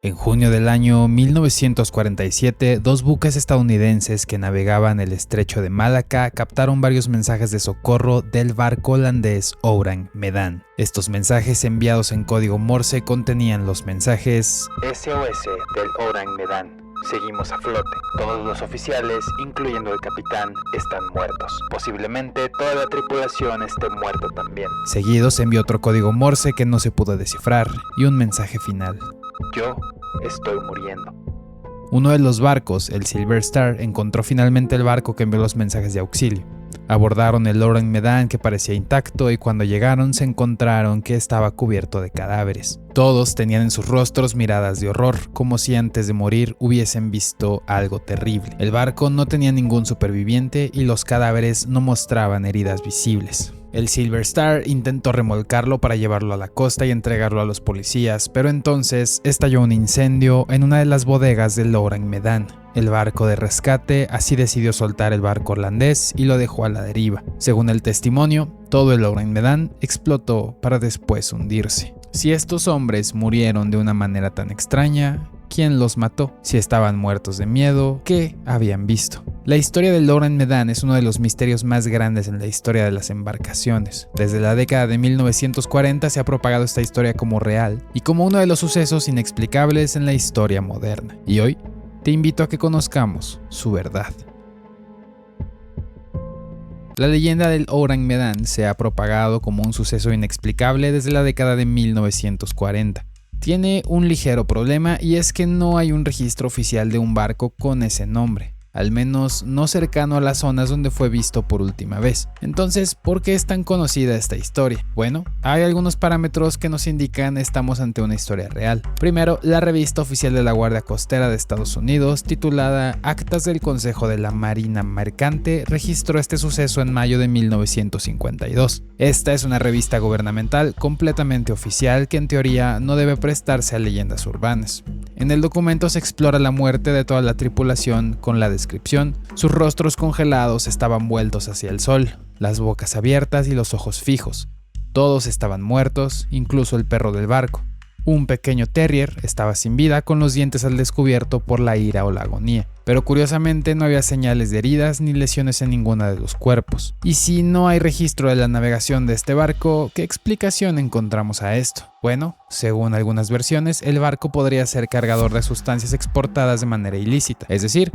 En junio del año 1947, dos buques estadounidenses que navegaban el estrecho de Malaca captaron varios mensajes de socorro del barco holandés Orang Medan. Estos mensajes enviados en código Morse contenían los mensajes SOS del Orang Medan. Seguimos a flote. Todos los oficiales, incluyendo el capitán, están muertos. Posiblemente toda la tripulación esté muerta también. Seguido se envió otro código Morse que no se pudo descifrar y un mensaje final. Yo estoy muriendo. Uno de los barcos, el Silver Star, encontró finalmente el barco que envió los mensajes de auxilio. Abordaron el Orang Medan, que parecía intacto, y cuando llegaron se encontraron que estaba cubierto de cadáveres. Todos tenían en sus rostros miradas de horror, como si antes de morir hubiesen visto algo terrible. El barco no tenía ningún superviviente y los cadáveres no mostraban heridas visibles. El Silver Star intentó remolcarlo para llevarlo a la costa y entregarlo a los policías, pero entonces estalló un incendio en una de las bodegas del Orang Medan. El barco de rescate así decidió soltar el barco holandés y lo dejó a la deriva. Según el testimonio, todo el Orang Medan explotó para después hundirse. Si estos hombres murieron de una manera tan extraña, ¿quién los mató? Si estaban muertos de miedo, ¿qué habían visto? La historia del Orang Medan es uno de los misterios más grandes en la historia de las embarcaciones. Desde la década de 1940 se ha propagado esta historia como real y como uno de los sucesos inexplicables en la historia moderna. Y hoy te invito a que conozcamos su verdad. La leyenda del Orang Medan se ha propagado como un suceso inexplicable desde la década de 1940. Tiene un ligero problema y es que no hay un registro oficial de un barco con ese nombre, al menos no cercano a las zonas donde fue visto por última vez. Entonces, ¿por qué es tan conocida esta historia? Bueno, hay algunos parámetros que nos indican estamos ante una historia real. Primero, la revista oficial de la Guardia Costera de Estados Unidos, titulada Actas del Consejo de la Marina Mercante, registró este suceso en mayo de 1952. Esta es una revista gubernamental completamente oficial que en teoría no debe prestarse a leyendas urbanas. En el documento se explora la muerte de toda la tripulación con la descripción: sus rostros congelados estaban vueltos hacia el sol, las bocas abiertas y los ojos fijos. Todos estaban muertos, incluso el perro del barco. Un pequeño terrier estaba sin vida con los dientes al descubierto por la ira o la agonía. Pero curiosamente no había señales de heridas ni lesiones en ninguna de los cuerpos. Y si no hay registro de la navegación de este barco, ¿qué explicación encontramos a esto? Bueno, según algunas versiones, el barco podría ser cargador de sustancias exportadas de manera ilícita, es decir,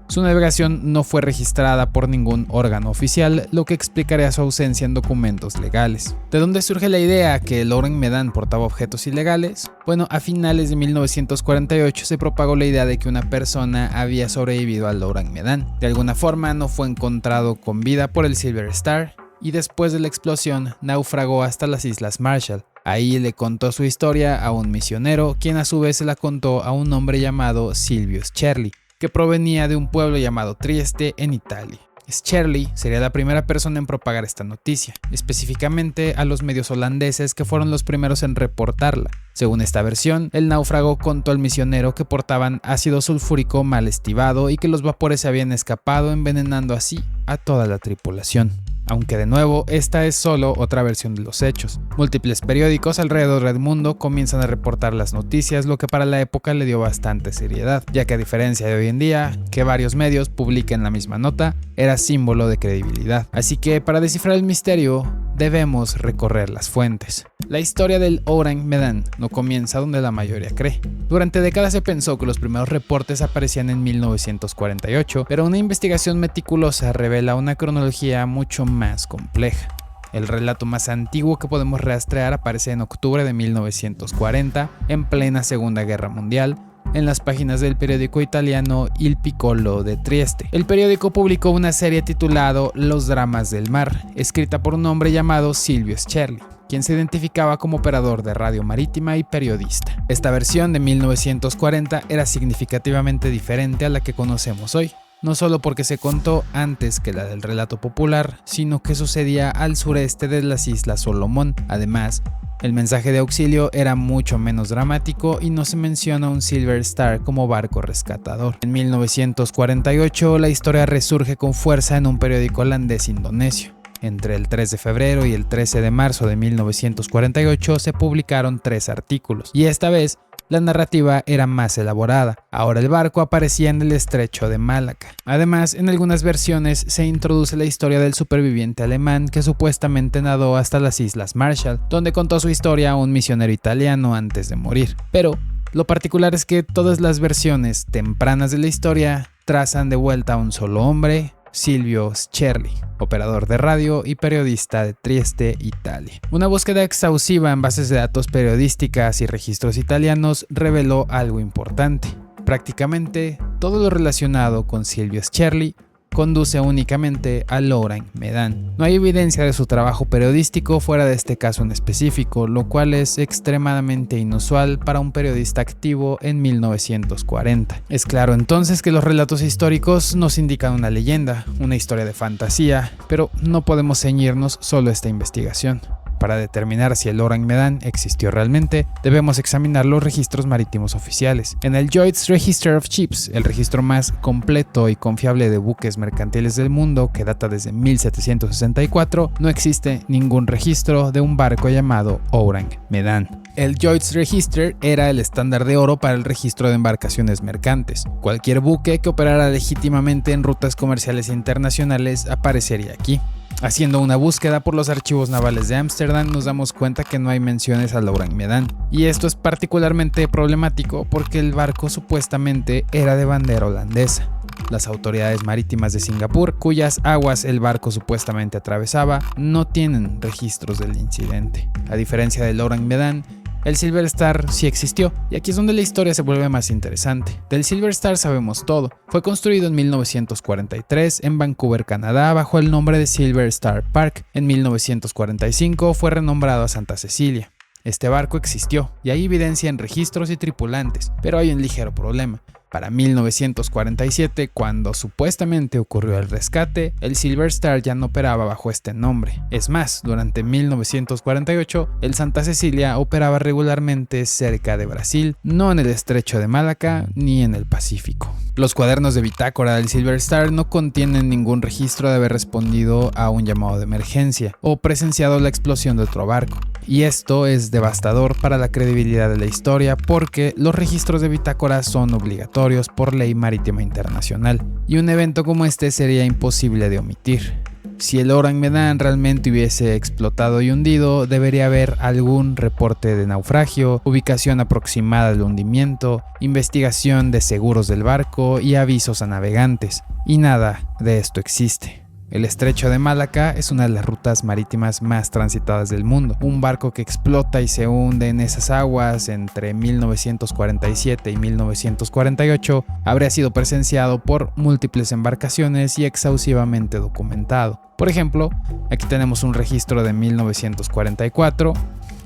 su navegación no fue registrada por ningún órgano oficial, lo que explicaría su ausencia en documentos legales. ¿De dónde surge la idea que el Orang Medan portaba objetos ilegales? Bueno, a finales de 1948 se propagó la idea de que una persona había sobrevivido al Orang Medan. De alguna forma no fue encontrado con vida por el Silver Star y después de la explosión naufragó hasta las Islas Marshall. Ahí le contó su historia a un misionero, quien a su vez se la contó a un hombre llamado Silvio Scherli, que provenía de un pueblo llamado Trieste en Italia. Scherli sería la primera persona en propagar esta noticia, específicamente a los medios holandeses que fueron los primeros en reportarla. Según esta versión, el náufrago contó al misionero que portaban ácido sulfúrico mal estivado y que los vapores se habían escapado, envenenando así a toda la tripulación. Aunque de nuevo, esta es solo otra versión de los hechos. Múltiples periódicos alrededor del mundo comienzan a reportar las noticias, lo que para la época le dio bastante seriedad, ya que a diferencia de hoy en día, que varios medios publiquen la misma nota, era símbolo de credibilidad. Así que para descifrar el misterio, debemos recorrer las fuentes. La historia del Orang Medan no comienza donde la mayoría cree. Durante décadas se pensó que los primeros reportes aparecían en 1948, pero una investigación meticulosa revela una cronología mucho más compleja. El relato más antiguo que podemos rastrear aparece en octubre de 1940, en plena Segunda Guerra Mundial, en las páginas del periódico italiano Il Piccolo de Trieste. El periódico publicó una serie titulado Los Dramas del Mar, escrita por un hombre llamado Silvio Scherli, quien se identificaba como operador de radio marítima y periodista. Esta versión de 1940 era significativamente diferente a la que conocemos hoy, no solo porque se contó antes que la del relato popular, sino que sucedía al sureste de las Islas Solomón. Además, el mensaje de auxilio era mucho menos dramático y no se menciona un Silver Star como barco rescatador. En 1948, la historia resurge con fuerza en un periódico holandés indonesio. Entre el 3 de febrero y el 13 de marzo de 1948 se publicaron 3 artículos, y esta vez la narrativa era más elaborada. Ahora el barco aparecía en el estrecho de Malaca. Además, en algunas versiones se introduce la historia del superviviente alemán que supuestamente nadó hasta las Islas Marshall, donde contó su historia a un misionero italiano antes de morir. Pero lo particular es que todas las versiones tempranas de la historia trazan de vuelta a un solo hombre, Silvio Scherli, operador de radio y periodista de Trieste, Italia. Una búsqueda exhaustiva en bases de datos periodísticas y registros italianos reveló algo importante. Prácticamente todo lo relacionado con Silvio Scherli conduce únicamente a L'Ourang Medan. No hay evidencia de su trabajo periodístico fuera de este caso en específico, lo cual es extremadamente inusual para un periodista activo en 1940. Es claro entonces que los relatos históricos nos indican una leyenda, una historia de fantasía, pero no podemos ceñirnos solo a esta investigación. Para determinar si el L'Ourang Medan existió realmente, debemos examinar los registros marítimos oficiales. En el Lloyd's Register of Ships, el registro más completo y confiable de buques mercantiles del mundo, que data desde 1764, no existe ningún registro de un barco llamado L'Ourang Medan. El Lloyd's Register era el estándar de oro para el registro de embarcaciones mercantes. Cualquier buque que operara legítimamente en rutas comerciales internacionales aparecería aquí. Haciendo una búsqueda por los archivos navales de Ámsterdam, nos damos cuenta que no hay menciones al L'Ourang Medan. Y esto es particularmente problemático porque el barco supuestamente era de bandera holandesa. Las autoridades marítimas de Singapur, cuyas aguas el barco supuestamente atravesaba, no tienen registros del incidente. A diferencia del L'Ourang Medan, el Silver Star sí existió, y aquí es donde la historia se vuelve más interesante. Del Silver Star sabemos todo. Fue construido en 1943 en Vancouver, Canadá, bajo el nombre de Silver Star Park. En 1945 fue renombrado a Santa Cecilia. Este barco existió, y hay evidencia en registros y tripulantes, pero hay un ligero problema. Para 1947, cuando supuestamente ocurrió el rescate, el Silver Star ya no operaba bajo este nombre. Es más, durante 1948, el Santa Cecilia operaba regularmente cerca de Brasil, no en el estrecho de Malaca ni en el Pacífico. Los cuadernos de bitácora del Silver Star no contienen ningún registro de haber respondido a un llamado de emergencia o presenciado la explosión de otro barco. Y esto es devastador para la credibilidad de la historia porque los registros de bitácora son obligatorios por ley marítima internacional y un evento como este sería imposible de omitir. Si el L'Ourang Medan realmente hubiese explotado y hundido, debería haber algún reporte de naufragio, ubicación aproximada del hundimiento, investigación de seguros del barco y avisos a navegantes. Y nada de esto existe. El estrecho de Malaca es una de las rutas marítimas más transitadas del mundo. Un barco que explota y se hunde en esas aguas entre 1947 y 1948 habría sido presenciado por múltiples embarcaciones y exhaustivamente documentado. Por ejemplo, aquí tenemos un registro de 1944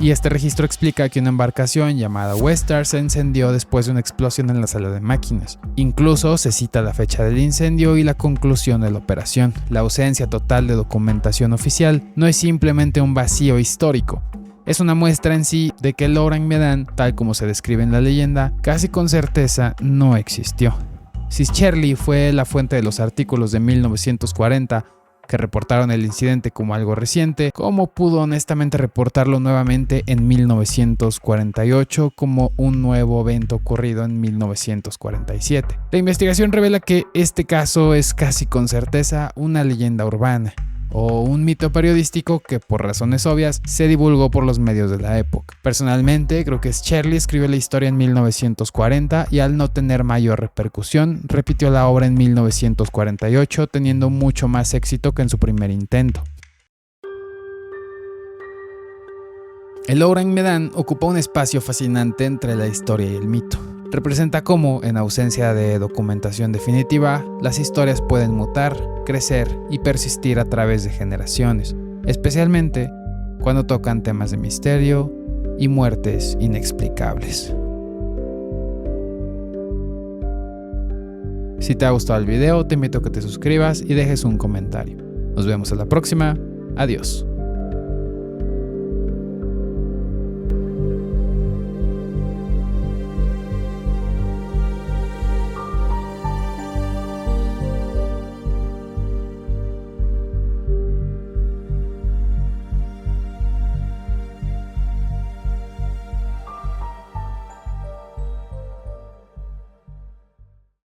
y este registro explica que una embarcación llamada Westar se encendió después de una explosión en la sala de máquinas. Incluso se cita la fecha del incendio y la conclusión de la operación. La ausencia total de documentación oficial no es simplemente un vacío histórico. Es una muestra en sí de que el L'Ourang Medan, tal como se describe en la leyenda, casi con certeza no existió. Si Scherli fue la fuente de los artículos de 1940 que reportaron el incidente como algo reciente, ¿cómo pudo honestamente reportarlo nuevamente en 1948 como un nuevo evento ocurrido en 1947? La investigación revela que este caso es casi con certeza una leyenda urbana o un mito periodístico que por razones obvias se divulgó por los medios de la época. Personalmente creo que Scherli escribió la historia en 1940 y al no tener mayor repercusión repitió la obra en 1948 teniendo mucho más éxito que en su primer intento. El L'Ourang Medan ocupa un espacio fascinante entre la historia y el mito. Representa cómo, en ausencia de documentación definitiva, las historias pueden mutar, crecer y persistir a través de generaciones, especialmente cuando tocan temas de misterio y muertes inexplicables. Si te ha gustado el video, te invito a que te suscribas y dejes un comentario. Nos vemos en la próxima. Adiós.